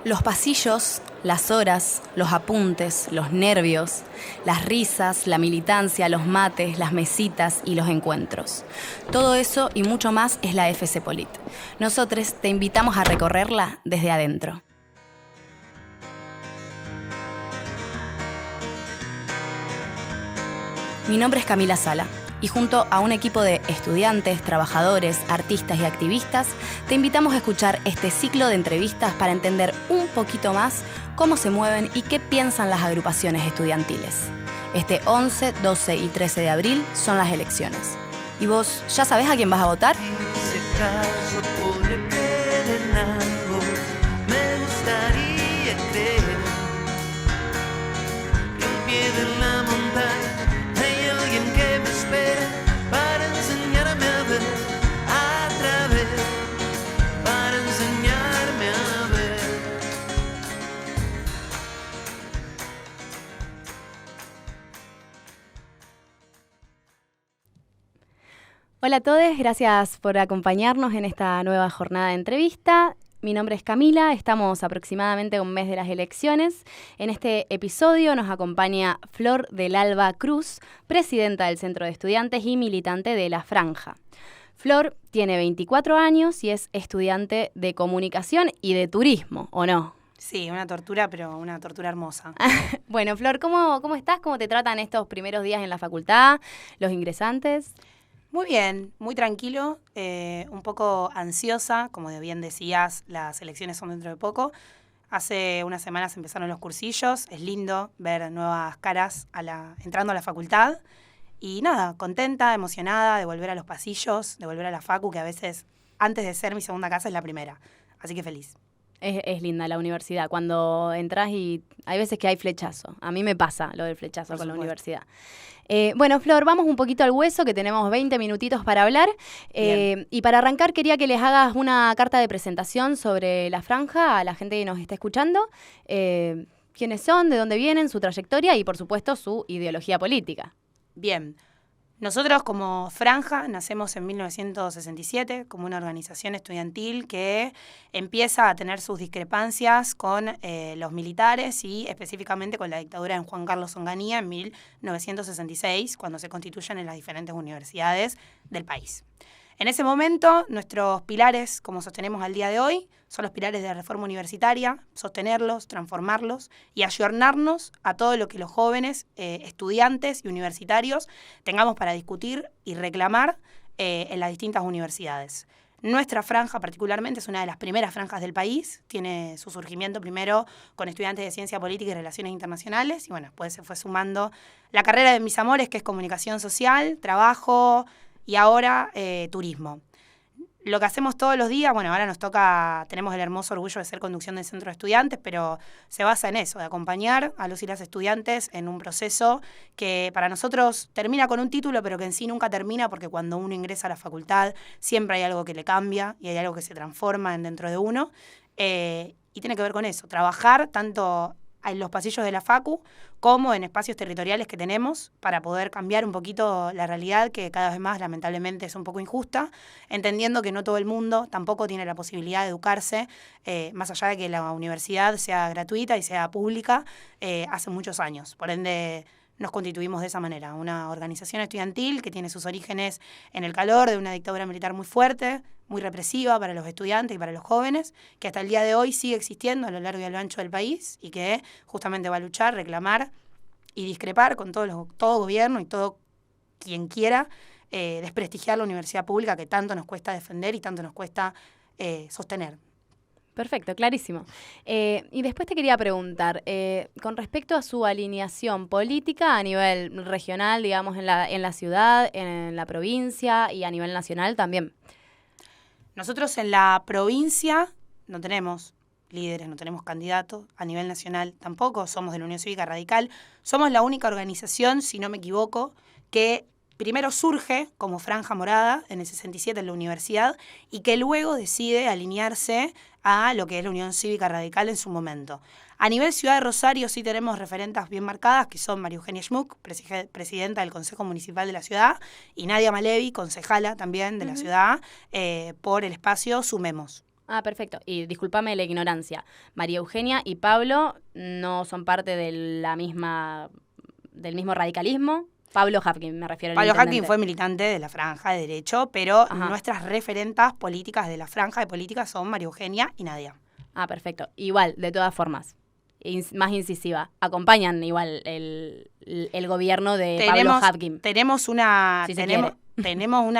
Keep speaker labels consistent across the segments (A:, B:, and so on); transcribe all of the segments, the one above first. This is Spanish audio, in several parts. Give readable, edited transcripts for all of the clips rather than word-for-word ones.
A: Los pasillos, las horas, los apuntes, los nervios, las risas, la militancia, los mates, las mesitas y los encuentros. Todo eso y mucho más es la FC Polit. Nosotros te invitamos a recorrerla desde adentro. Mi nombre es Camila Sala y junto a un equipo de estudiantes, trabajadores, artistas y activistas, te invitamos a escuchar este ciclo de entrevistas para entender un poquito más cómo se mueven y qué piensan las agrupaciones estudiantiles. Este 11, 12 y 13 de abril son las elecciones. ¿Y vos ya sabés a quién vas a votar? Hola a todos, gracias por acompañarnos en esta nueva jornada de entrevista. Mi nombre es Camila, estamos aproximadamente a un mes de las elecciones. En este episodio nos acompaña Flor del Alba Cruz, presidenta del Centro de Estudiantes y militante de La Franja. Flor tiene 24 años y es estudiante de comunicación y de turismo, ¿o no?
B: Sí, una tortura, pero una tortura hermosa.
A: Bueno, Flor, ¿cómo estás? ¿Cómo te tratan estos primeros días en la facultad, los ingresantes?
B: Muy bien, muy tranquilo, un poco ansiosa, como bien decías, las elecciones son dentro de poco. Hace unas semanas empezaron los cursillos, es lindo ver nuevas caras entrando a la facultad. Y nada, contenta, emocionada de volver a los pasillos, de volver a la facu, que a veces, antes de ser mi segunda casa, es la primera. Así que feliz.
A: Es linda la universidad, cuando entras y hay veces que hay flechazo. A mí me pasa lo del flechazo con la universidad. Bueno, Flor, vamos un poquito al hueso, que tenemos 20 minutitos para hablar. Y para arrancar quería que les hagas una carta de presentación sobre La Franja a la gente que nos está escuchando. ¿Quiénes son? ¿De dónde vienen? Su trayectoria y, por supuesto, su ideología política.
B: Bien. Nosotros como Franja nacemos en 1967 como una organización estudiantil que empieza a tener sus discrepancias con los militares y específicamente con la dictadura de Juan Carlos Onganía en 1966, cuando se constituyen en las diferentes universidades del país. En ese momento, nuestros pilares, como sostenemos al día de hoy, son los pilares de la reforma universitaria, sostenerlos, transformarlos y ayornarnos a todo lo que los jóvenes, estudiantes y universitarios tengamos para discutir y reclamar en las distintas universidades. Nuestra franja particularmente es una de las primeras franjas del país, tiene su surgimiento primero con estudiantes de Ciencia Política y Relaciones Internacionales y bueno, después se fue sumando la carrera de mis amores, que es Comunicación Social, Trabajo y ahora Turismo. Lo que hacemos todos los días, bueno, ahora tenemos el hermoso orgullo de ser conducción del Centro de Estudiantes, pero se basa en eso, de acompañar a los y las estudiantes en un proceso que para nosotros termina con un título, pero que en sí nunca termina, porque cuando uno ingresa a la facultad siempre hay algo que le cambia y hay algo que se transforma dentro de uno. Y tiene que ver con eso, trabajar tanto en los pasillos de la facu como en espacios territoriales que tenemos para poder cambiar un poquito la realidad que cada vez más lamentablemente es un poco injusta, entendiendo que no todo el mundo tampoco tiene la posibilidad de educarse, más allá de que la universidad sea gratuita y sea pública, hace muchos años. Por ende, nos constituimos de esa manera, una organización estudiantil que tiene sus orígenes en el calor de una dictadura militar muy fuerte, muy represiva para los estudiantes y para los jóvenes, que hasta el día de hoy sigue existiendo a lo largo y a lo ancho del país y que justamente va a luchar, reclamar y discrepar con todo gobierno y todo quien quiera desprestigiar la universidad pública que tanto nos cuesta defender y tanto nos cuesta sostener.
A: Perfecto, clarísimo. Y después te quería preguntar, con respecto a su alineación política a nivel regional, digamos, en la ciudad, en la provincia y a nivel nacional también.
B: Nosotros en la provincia no tenemos líderes, no tenemos candidatos, a nivel nacional tampoco, somos de la Unión Cívica Radical, somos la única organización, si no me equivoco, que primero surge como Franja Morada en el 67 en la universidad y que luego decide alinearse a lo que es la Unión Cívica Radical en su momento. A nivel Ciudad de Rosario sí tenemos referentas bien marcadas, que son María Eugenia Schmuck, presidenta del Consejo Municipal de la ciudad, y Nadia Malevi, concejala también de la ciudad, por el espacio Sumemos.
A: Ah, perfecto. Y discúlpame la ignorancia. María Eugenia y Pablo no son parte de del mismo radicalismo. Pablo Hapkin, me refiero al
B: Pablo
A: intendente.
B: Hapkin fue militante de la Franja de Derecho, pero
A: Ajá.
B: nuestras referentas políticas de la Franja de Política son María Eugenia y Nadia.
A: Ah, perfecto. Igual, de todas formas, más incisiva. Acompañan igual el gobierno de Pablo Hapkin.
B: Tenemos una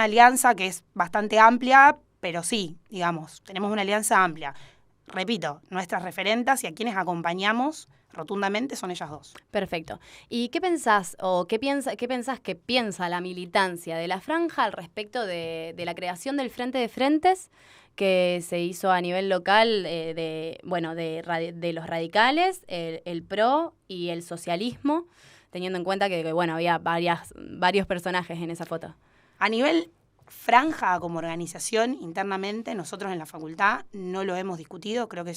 B: alianza que es bastante amplia, pero sí, digamos, tenemos una alianza amplia. Repito, nuestras referentas y a quienes acompañamos rotundamente son ellas dos.
A: Perfecto. ¿Y qué pensás o qué pensás que piensa la militancia de la Franja al respecto de la creación del Frente de Frentes que se hizo a nivel local de los radicales, el PRO y el socialismo, teniendo en cuenta que había varios personajes en esa foto?
B: A nivel Franja como organización internamente, nosotros en la facultad no lo hemos discutido. Creo que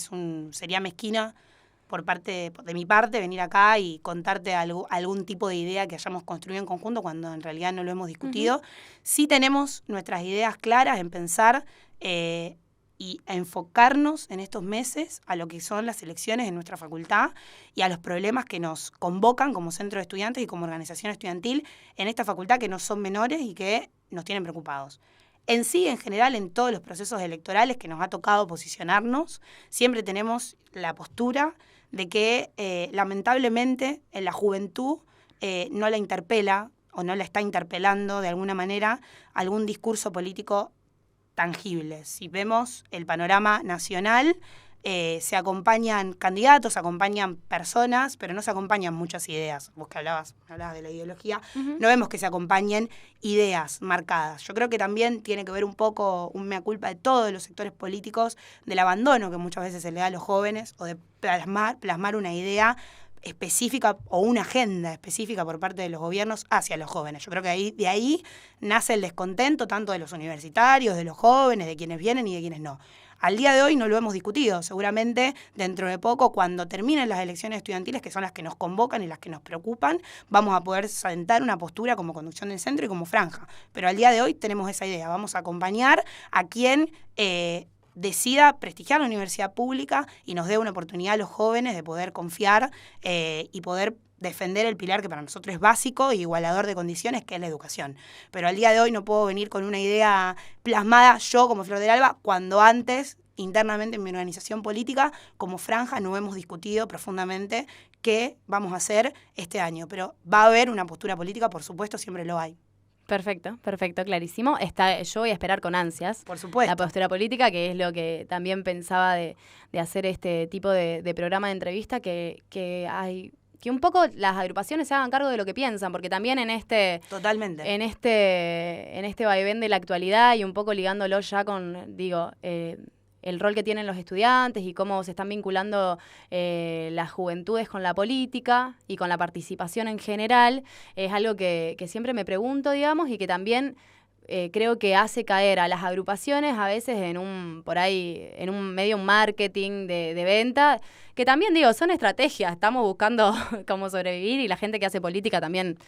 B: sería mezquina de mi parte venir acá y contarte algún tipo de idea que hayamos construido en conjunto cuando en realidad no lo hemos discutido. Uh-huh. Sí tenemos nuestras ideas claras en pensar y a enfocarnos en estos meses a lo que son las elecciones en nuestra facultad y a los problemas que nos convocan como centro de estudiantes y como organización estudiantil en esta facultad, que no son menores y que nos tienen preocupados. En sí, en general, en todos los procesos electorales que nos ha tocado posicionarnos, siempre tenemos la postura de que lamentablemente en la juventud no la interpela o no la está interpelando de alguna manera algún discurso político tangible. Si vemos el panorama nacional, se acompañan candidatos, se acompañan personas, pero no se acompañan muchas ideas. Vos que hablabas de la ideología, uh-huh. No vemos que se acompañen ideas marcadas. Yo creo que también tiene que ver un poco un mea culpa de todos los sectores políticos del abandono que muchas veces se le da a los jóvenes o de plasmar una idea específica o una agenda específica por parte de los gobiernos hacia los jóvenes. Yo creo que de ahí nace el descontento tanto de los universitarios, de los jóvenes, de quienes vienen y de quienes no. Al día de hoy no lo hemos discutido. Seguramente dentro de poco, cuando terminen las elecciones estudiantiles, que son las que nos convocan y las que nos preocupan, vamos a poder sentar una postura como conducción del centro y como franja. Pero al día de hoy tenemos esa idea. Vamos a acompañar a quien decida prestigiar la universidad pública y nos dé una oportunidad a los jóvenes de poder confiar y poder defender el pilar que para nosotros es básico e igualador de condiciones, que es la educación. Pero al día de hoy no puedo venir con una idea plasmada yo como Flor del Alba, cuando antes, internamente en mi organización política, como franja, no hemos discutido profundamente qué vamos a hacer este año. Pero va a haber una postura política, por supuesto, siempre lo hay.
A: Perfecto, clarísimo. Yo voy a esperar con ansias,
B: por supuesto,
A: la postura política, que es lo que también pensaba de hacer este tipo de programa de entrevista, que un poco las agrupaciones se hagan cargo de lo que piensan, porque también
B: Totalmente.
A: en este vaivén de la actualidad y un poco ligándolo ya con, el rol que tienen los estudiantes y cómo se están vinculando las juventudes con la política y con la participación en general, es algo que siempre me pregunto, digamos, y que también creo que hace caer a las agrupaciones a veces en un medio marketing de venta, que también son estrategias, estamos buscando cómo sobrevivir y la gente que hace política también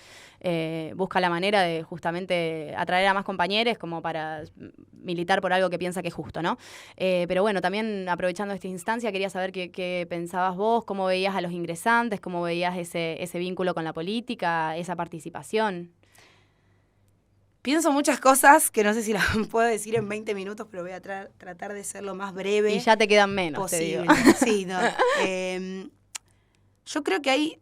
A: busca la manera de justamente atraer a más compañeros como para militar por algo que piensa que es justo, ¿no? Pero bueno, también aprovechando esta instancia quería saber qué pensabas vos, cómo veías a los ingresantes, cómo veías ese vínculo con la política, esa participación.
B: Pienso muchas cosas que no sé si las puedo decir en 20 minutos, pero voy a tratar de ser lo más breve
A: y ya te quedan menos
B: posible.
A: Te digo.
B: Sí, no. Yo creo que hay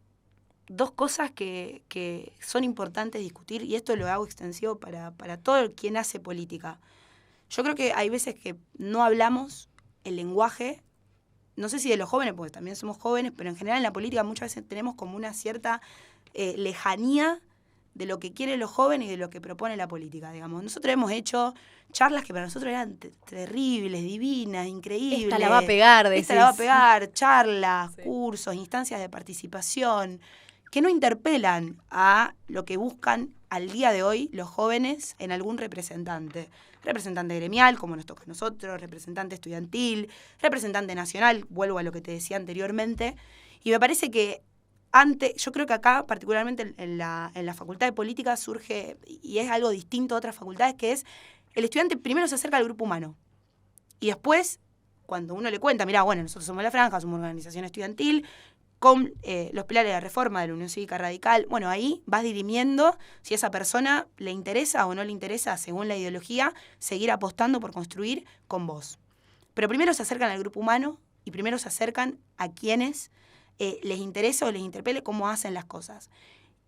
B: dos cosas que son importantes discutir, y esto lo hago extensivo para todo quien hace política. Yo creo que hay veces que no hablamos el lenguaje, no sé si de los jóvenes, porque también somos jóvenes, pero en general en la política muchas veces tenemos como una cierta lejanía de lo que quieren los jóvenes y de lo que propone la política, digamos. Nosotros hemos hecho charlas que para nosotros eran terribles, divinas, increíbles.
A: Esta la va a pegar, decís.
B: Esta la va a pegar, charlas, sí, cursos, instancias de participación, que no interpelan a lo que buscan al día de hoy los jóvenes en algún representante. Representante gremial, como nos toca a nosotros, representante estudiantil, representante nacional, vuelvo a lo que te decía anteriormente, y me parece que yo creo que acá, particularmente en la Facultad de Política, surge, y es algo distinto a otras facultades, que es el estudiante primero se acerca al grupo humano y después cuando uno le cuenta, mirá, bueno, nosotros somos La Franja, somos una organización estudiantil, con los pilares de la reforma de la Unión Cívica Radical, bueno, ahí vas dirimiendo si a esa persona le interesa o no le interesa, según la ideología, seguir apostando por construir con vos. Pero primero se acercan al grupo humano y primero se acercan a quienes les interesa o les interpele cómo hacen las cosas.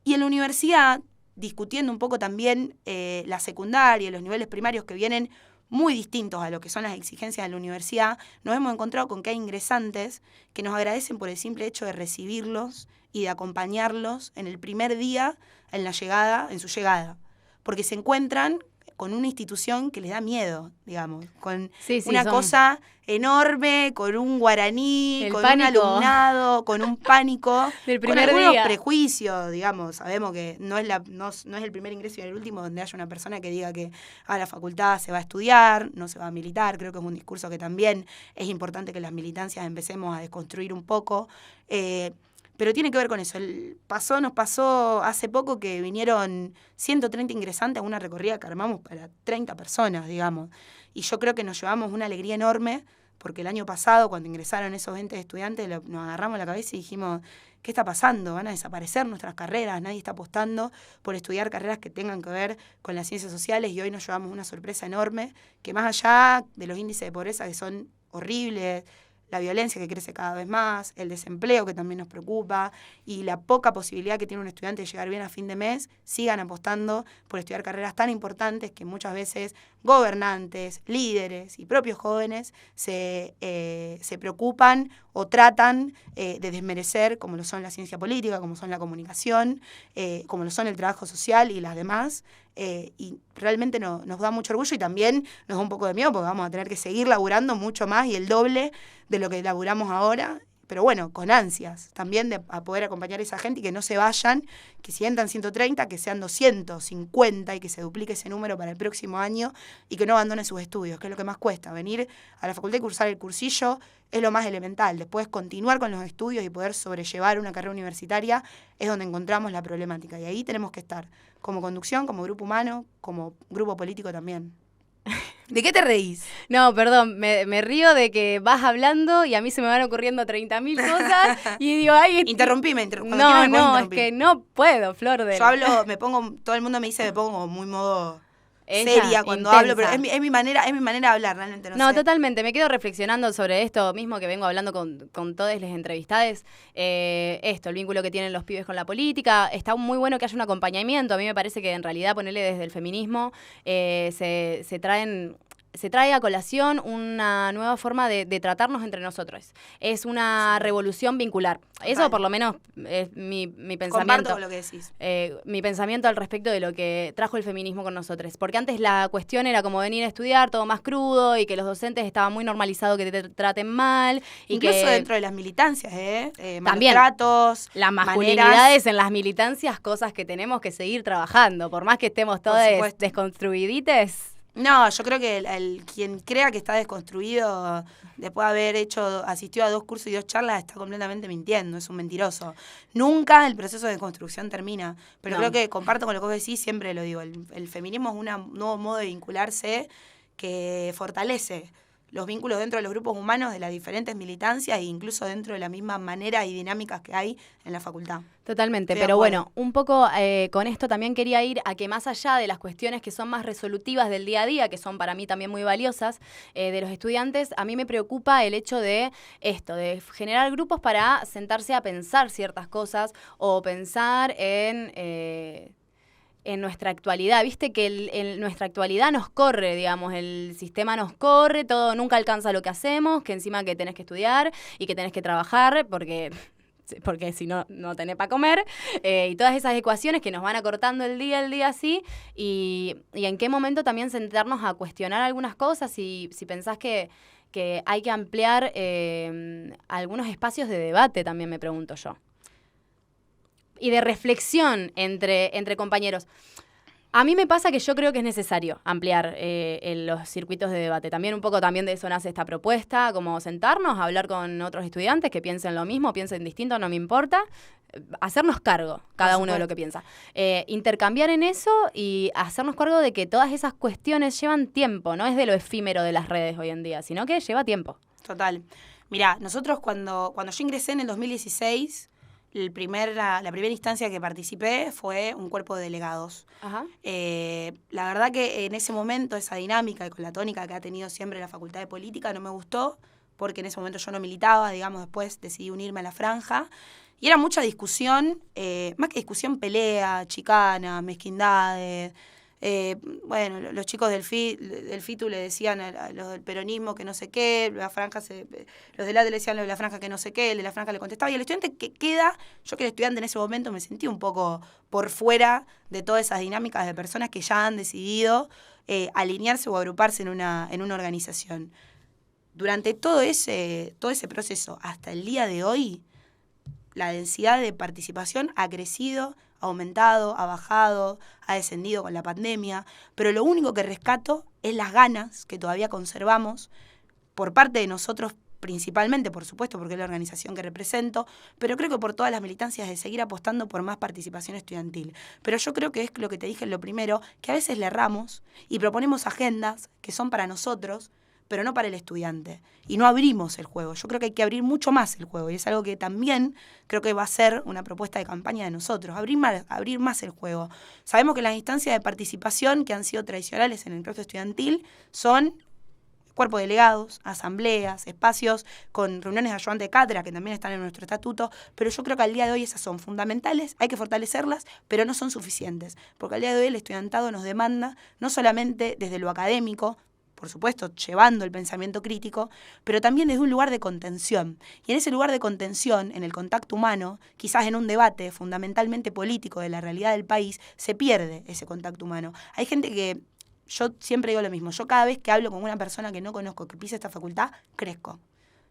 B: Y en la universidad, discutiendo un poco también la secundaria, los niveles primarios que vienen muy distintos a lo que son las exigencias de la universidad, nos hemos encontrado con que hay ingresantes que nos agradecen por el simple hecho de recibirlos y de acompañarlos en el primer día en su llegada, porque se encuentran con una institución que les da miedo, digamos, con una cosa enorme, con un guaraní,
A: el
B: con
A: pánico.
B: un alumnado, con un pánico,
A: del primer
B: con algunos
A: día.
B: prejuicios, digamos. Sabemos que no es el primer ingreso y el último donde haya una persona que diga que a la facultad se va a estudiar, no se va a militar. Creo que es un discurso que también es importante que las militancias empecemos a desconstruir un poco. Pero tiene que ver con eso. Nos pasó hace poco que vinieron 130 ingresantes a una recorrida que armamos para 30 personas, digamos. Y yo creo que nos llevamos una alegría enorme, porque el año pasado, cuando ingresaron esos 20 estudiantes, nos agarramos la cabeza y dijimos, ¿qué está pasando? Van a desaparecer nuestras carreras, nadie está apostando por estudiar carreras que tengan que ver con las ciencias sociales, y hoy nos llevamos una sorpresa enorme, que más allá de los índices de pobreza que son horribles, la violencia que crece cada vez más, el desempleo que también nos preocupa y la poca posibilidad que tiene un estudiante de llegar bien a fin de mes, sigan apostando por estudiar carreras tan importantes que muchas veces gobernantes, líderes y propios jóvenes se preocupan o tratan de desmerecer, como lo son la ciencia política, como son la comunicación, como lo son el trabajo social y las demás. Y realmente nos da mucho orgullo y también nos da un poco de miedo porque vamos a tener que seguir laburando mucho más y el doble de lo que laburamos ahora, pero bueno, con ansias también a poder acompañar a esa gente y que no se vayan, que si entran 130, que sean 250 y que se duplique ese número para el próximo año y que no abandonen sus estudios, que es lo que más cuesta. Venir a la facultad y cursar el cursillo es lo más elemental. Después continuar con los estudios y poder sobrellevar una carrera universitaria es donde encontramos la problemática. Y ahí tenemos que estar, como conducción, como grupo humano, como grupo político también. ¿De qué te reís?
A: No, perdón, me río de que vas hablando y a mí se me van ocurriendo 30.000 cosas y digo, ay...
B: Interrumpime.
A: No, es que no puedo, Flor de...
B: Yo hablo, todo el mundo me dice, me pongo como muy modo...
A: Ella,
B: seria cuando
A: intensa.
B: hablo, pero es mi manera de hablar, realmente no sé.
A: Totalmente, me quedo reflexionando sobre esto mismo que vengo hablando con todos los entrevistados, el vínculo que tienen los pibes con la política. Está muy bueno que haya un acompañamiento. A mí me parece que en realidad ponerle desde el feminismo se trae a colación una nueva forma de tratarnos entre nosotros. Es una revolución vincular. Total. Eso por lo menos es mi pensamiento.
B: Comparto con lo que decís.
A: Mi pensamiento al respecto de lo que trajo el feminismo con nosotros. Porque antes la cuestión era como venir a estudiar todo más crudo y que los docentes estaban muy normalizados que te traten mal.
B: Incluso
A: que
B: dentro de las militancias,
A: también
B: tratos,
A: las masculinidades en las militancias, cosas que tenemos que seguir trabajando. Por más que estemos todos desconstruidites.
B: No, yo creo que quien crea que está desconstruido después de haber asistido a 2 cursos y 2 charlas está completamente mintiendo, es un mentiroso. Nunca el proceso de construcción termina, pero creo que comparto con lo que vos decís, siempre lo digo, el feminismo es un nuevo modo de vincularse que fortalece los vínculos dentro de los grupos humanos de las diferentes militancias e incluso dentro de la misma manera y dinámicas que hay en la facultad.
A: Totalmente, pero bueno, un poco con esto también quería ir a que más allá de las cuestiones que son más resolutivas del día a día, que son para mí también muy valiosas, de los estudiantes, a mí me preocupa el hecho de generar grupos para sentarse a pensar ciertas cosas o pensar en nuestra actualidad. Viste que nuestra actualidad nos corre, digamos, el sistema nos corre, todo nunca alcanza lo que hacemos, que encima que tenés que estudiar y que tenés que trabajar porque si no, no tenés para comer, y todas esas ecuaciones que nos van acortando el día así, y en qué momento también sentarnos a cuestionar algunas cosas y si pensás que hay que ampliar algunos espacios de debate, también me pregunto yo. Y de reflexión entre compañeros. A mí me pasa que yo creo que es necesario ampliar los circuitos de debate. También un poco también de eso nace esta propuesta, como sentarnos a hablar con otros estudiantes que piensen lo mismo, piensen distinto, no me importa. Hacernos cargo, cada uno de lo que piensa. Intercambiar en eso y hacernos cargo de que todas esas cuestiones llevan tiempo, no es de lo efímero de las redes hoy en día, sino que lleva tiempo.
B: Total. Mirá, nosotros cuando yo ingresé en el 2016, la primera instancia que participé fue un cuerpo de delegados.
A: Ajá.
B: La verdad que en ese momento esa dinámica y con la tónica que ha tenido siempre la Facultad de Política no me gustó, porque en ese momento yo no militaba, digamos, después decidí unirme a la franja. Y era mucha discusión, más que discusión, pelea, chicana, mezquindades. Bueno, los chicos del FITU le decían a los del peronismo que no sé qué, los del ADE le decían a la franja que no sé qué, el de la franja le contestaba, y el estudiante que queda, yo que era estudiante en ese momento me sentí un poco por fuera de todas esas dinámicas de personas que ya han decidido alinearse o agruparse en una organización. Durante todo ese proceso, hasta el día de hoy, la densidad de participación ha crecido, ha aumentado, ha bajado, ha descendido con la pandemia, pero lo único que rescato es las ganas que todavía conservamos por parte de nosotros principalmente, por supuesto, porque es la organización que represento, pero creo que por todas las militancias de seguir apostando por más participación estudiantil. Pero yo creo que es lo que te dije en lo primero, que a veces le erramos y proponemos agendas que son para nosotros, pero no para el estudiante. Y no abrimos el juego. Yo creo que hay que abrir mucho más el juego. Y es algo que también creo que va a ser una propuesta de campaña de nosotros. Abrir más el juego. Sabemos que las instancias de participación que han sido tradicionales en el claustro estudiantil son cuerpo de delegados, asambleas, espacios con reuniones de ayudante de cátedra que también están en nuestro estatuto, pero yo creo que al día de hoy esas son fundamentales, hay que fortalecerlas, pero no son suficientes, porque al día de hoy el estudiantado nos demanda, no solamente desde lo académico, por supuesto, llevando el pensamiento crítico, pero también desde un lugar de contención. Y en ese lugar de contención, en el contacto humano, quizás en un debate fundamentalmente político de la realidad del país, se pierde ese contacto humano. Hay gente que, yo siempre digo lo mismo, yo cada vez que hablo con una persona que no conozco, que pisa esta facultad, crezco.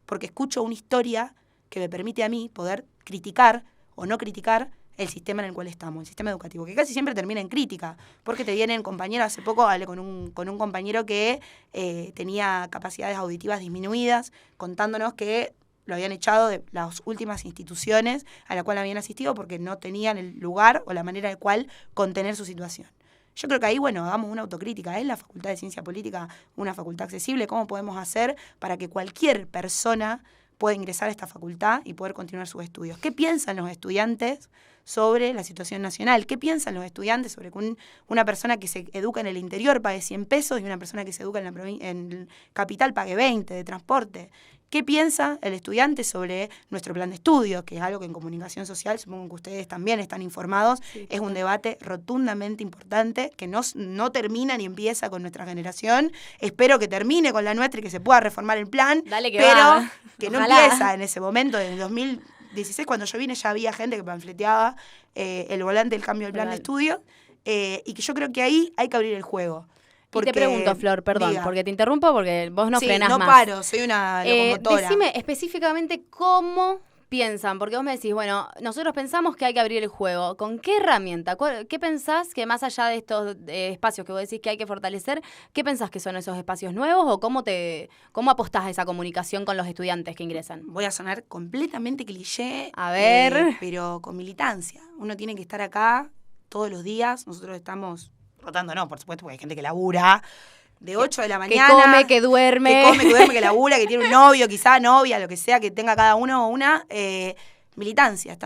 B: Porque escucho una historia que me permite a mí poder criticar o no criticar el sistema en el cual estamos, el sistema educativo, que casi siempre termina en crítica, porque te vienen compañeros, hace poco hablé con un compañero que tenía capacidades auditivas disminuidas, contándonos que lo habían echado de las últimas instituciones a la cual habían asistido porque no tenían el lugar o la manera de cual contener su situación. Yo creo que ahí, bueno, hagamos una autocrítica. ¿Es la Facultad de Ciencia Política una facultad accesible? ¿Cómo podemos hacer para que cualquier persona pueda ingresar a esta facultad y poder continuar sus estudios? ¿Qué piensan los estudiantes sobre la situación nacional? ¿Qué piensan los estudiantes sobre que una persona que se educa en el interior pague 100 pesos y una persona que se educa en capital pague 20 de transporte? ¿Qué piensa el estudiante sobre nuestro plan de estudio? Que es algo que en comunicación social, supongo que ustedes también están informados, sí, es un debate rotundamente importante que no termina ni empieza con nuestra generación. Espero que termine con la nuestra y que se pueda reformar el plan, pero que no empieza en ese momento, en el 2016, cuando yo vine ya había gente que panfleteaba el volante del cambio del plan de estudio, y que yo creo que ahí hay que abrir el juego.
A: Porque, y te pregunto, Flor, perdón, porque te interrumpo porque vos no frenás más.
B: Sí, no paro, soy una locomotora.
A: Decime específicamente cómo piensan, porque vos me decís, bueno, nosotros pensamos que hay que abrir el juego. ¿Con qué herramienta? ¿Qué pensás que más allá de estos espacios que vos decís que hay que fortalecer, qué pensás que son esos espacios nuevos o cómo apostás a esa comunicación con los estudiantes que ingresan?
B: Voy a sonar completamente cliché,
A: a ver,
B: pero con militancia. Uno tiene que estar acá todos los días, nosotros estamos rotando, no, por supuesto, porque hay gente que labura de 8 de la mañana.
A: Que come, que duerme.
B: Que labura, que tiene un novio, quizá novia, lo que sea, que tenga cada uno o una. Militancia,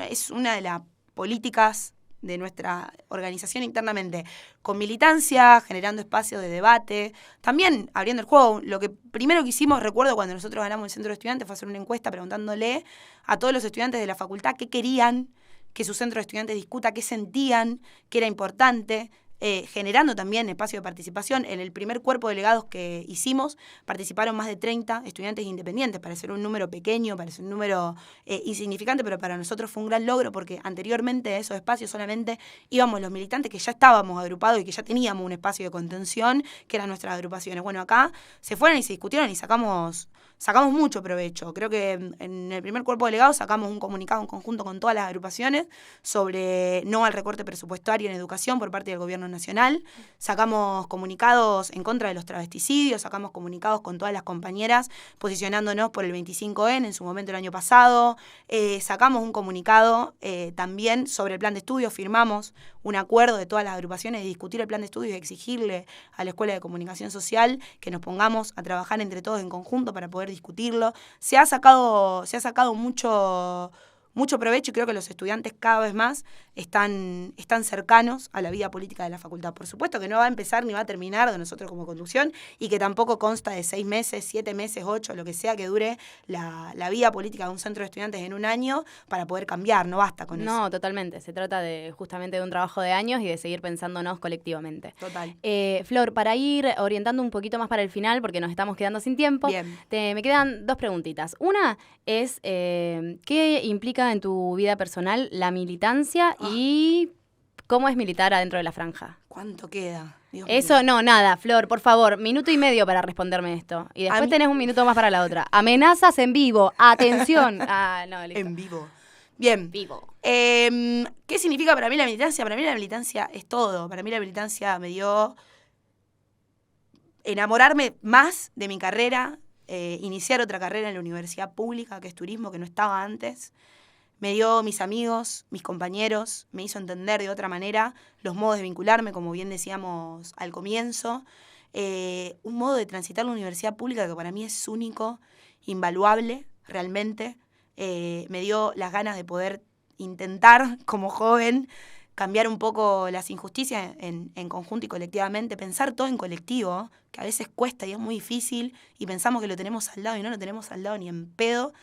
B: es una de las políticas de nuestra organización internamente, con militancia, generando espacios de debate, también abriendo el juego. Lo que primero que hicimos, recuerdo cuando nosotros ganamos el centro de estudiantes, fue hacer una encuesta preguntándole a todos los estudiantes de la facultad qué querían que su centro de estudiantes discuta, qué sentían, qué era importante, generando también espacio de participación. En el primer cuerpo de delegados que hicimos participaron más de 30 estudiantes independientes, para ser un número pequeño, para ser un número insignificante, pero para nosotros fue un gran logro porque anteriormente a esos espacios solamente íbamos los militantes que ya estábamos agrupados y que ya teníamos un espacio de contención, que eran nuestras agrupaciones. Bueno, acá se fueron y se discutieron y sacamos mucho provecho. Creo que en el primer cuerpo de delegados sacamos un comunicado en conjunto con todas las agrupaciones sobre no al recorte presupuestario en educación por parte del gobierno nacional. Sacamos comunicados en contra de los travesticidios, sacamos comunicados con todas las compañeras posicionándonos por el 25N en su momento el año pasado. Sacamos un comunicado también sobre el plan de estudio, firmamos un acuerdo de todas las agrupaciones de discutir el plan de estudios y exigirle a la Escuela de Comunicación Social que nos pongamos a trabajar entre todos en conjunto para poder discutirlo. Se ha sacado mucho provecho y creo que los estudiantes cada vez más están cercanos a la vida política de la facultad. Por supuesto que no va a empezar ni va a terminar de nosotros como conducción y que tampoco consta de 6 meses, 7 meses, 8, lo que sea que dure la vida política de un centro de estudiantes en un año para poder cambiar, no basta con eso.
A: No, totalmente. Se trata justamente de un trabajo de años y de seguir pensándonos colectivamente.
B: Total.
A: Flor, para ir orientando un poquito más para el final, porque nos estamos quedando sin tiempo,
B: Bien.
A: me quedan 2 preguntitas. Una es, ¿qué implica en tu vida personal la militancia y cómo es militar adentro de la franja?
B: ¿Cuánto queda? Dios
A: Eso
B: mío.
A: no, nada, Flor, por favor, 1.5 minutos para responderme esto. Y después tenés 1 minuto más para la otra. Amenazas en vivo, atención. No, listo.
B: En vivo. Bien.
A: Vivo.
B: ¿Qué significa para mí la militancia? Para mí la militancia es todo. Para mí la militancia me dio enamorarme más de mi carrera, iniciar otra carrera en la universidad pública, que es turismo, que no estaba antes. Me dio mis amigos, mis compañeros, me hizo entender de otra manera los modos de vincularme, como bien decíamos al comienzo. Un modo de transitar la universidad pública que para mí es único, invaluable, realmente. Me dio las ganas de poder intentar, como joven, cambiar un poco las injusticias en conjunto y colectivamente, pensar todo en colectivo, que a veces cuesta y es muy difícil, y pensamos que lo tenemos al lado y no lo tenemos al lado ni en pedo,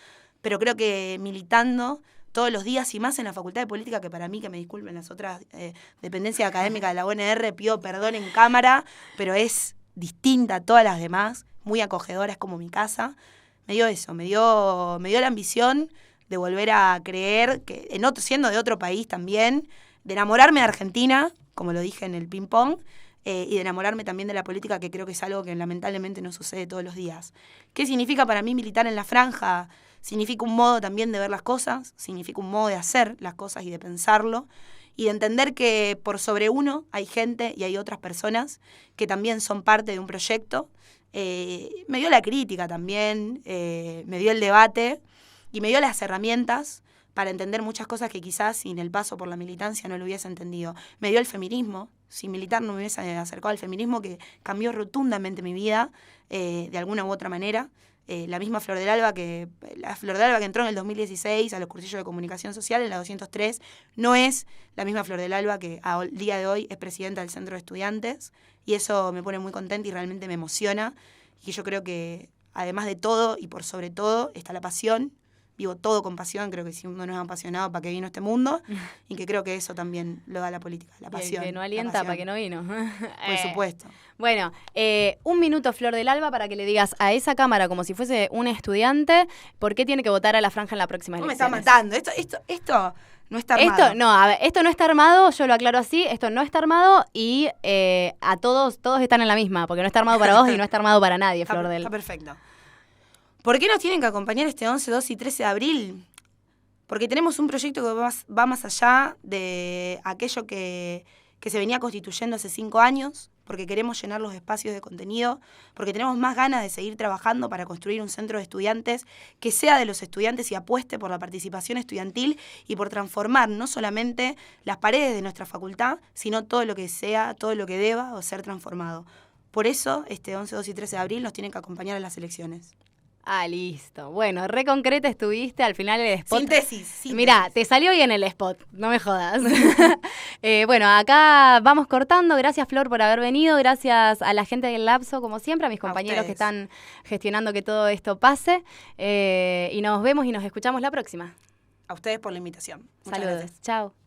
B: pero creo que militando todos los días y más en la Facultad de Política, que para mí, que me disculpen las otras dependencias académicas de la UNR, pido perdón en cámara, pero es distinta a todas las demás, muy acogedora, es como mi casa. Me dio eso, me dio la ambición de volver a creer, que siendo de otro país también, de enamorarme de Argentina, como lo dije en el ping-pong, y de enamorarme también de la política, que creo que es algo que lamentablemente no sucede todos los días. ¿Qué significa para mí militar en la franja? Significa un modo también de ver las cosas, significa un modo de hacer las cosas y de pensarlo, y de entender que por sobre uno hay gente y hay otras personas que también son parte de un proyecto. Me dio la crítica también, me dio el debate y me dio las herramientas para entender muchas cosas que quizás sin el paso por la militancia no lo hubiese entendido. Me dio el feminismo, sin militar no me hubiese acercado al feminismo, que cambió rotundamente mi vida de alguna u otra manera. La misma Flor del Alba que entró en el 2016 a los cursillos de comunicación social en la 203, no es la misma Flor del Alba que al día de hoy es presidenta del Centro de Estudiantes, y eso me pone muy contenta y realmente me emociona, y yo creo que además de todo y por sobre todo está la pasión. Vivo todo con pasión, creo que si uno no es apasionado, ¿para qué vino a este mundo? Y que creo que eso también lo da la política, la pasión.
A: Y el que no alienta, ¿para qué no vino?
B: Por supuesto.
A: Bueno, 1 minuto, Flor del Alba, para que le digas a esa cámara, como si fuese un estudiante, ¿por qué tiene que votar a la franja en la próxima elección?
B: Me está matando. Esto no está armado.
A: Esto no está armado, yo lo aclaro así, esto no está armado y a todos están en la misma, porque no está armado para vos y no está armado para nadie, Flor del Alba.
B: Está perfecto. ¿Por qué nos tienen que acompañar este 11, 12 y 13 de abril? Porque tenemos un proyecto que va más allá de aquello que se venía constituyendo hace 5 años, porque queremos llenar los espacios de contenido, porque tenemos más ganas de seguir trabajando para construir un centro de estudiantes que sea de los estudiantes y apueste por la participación estudiantil y por transformar no solamente las paredes de nuestra facultad, sino todo lo que sea, todo lo que deba o ser transformado. Por eso, este 11, 12 y 13 de abril nos tienen que acompañar a las elecciones.
A: Listo. Bueno, re concreta estuviste al final el spot.
B: Síntesis.
A: Mirá, te salió bien el spot, no me jodas. Bueno, acá vamos cortando. Gracias, Flor, por haber venido. Gracias a la gente del Lapso, como siempre, a mis compañeros que están gestionando que todo esto pase. Y nos vemos y nos escuchamos la próxima.
B: A ustedes por la invitación. Muchas
A: Saludos.
B: gracias.
A: Chao.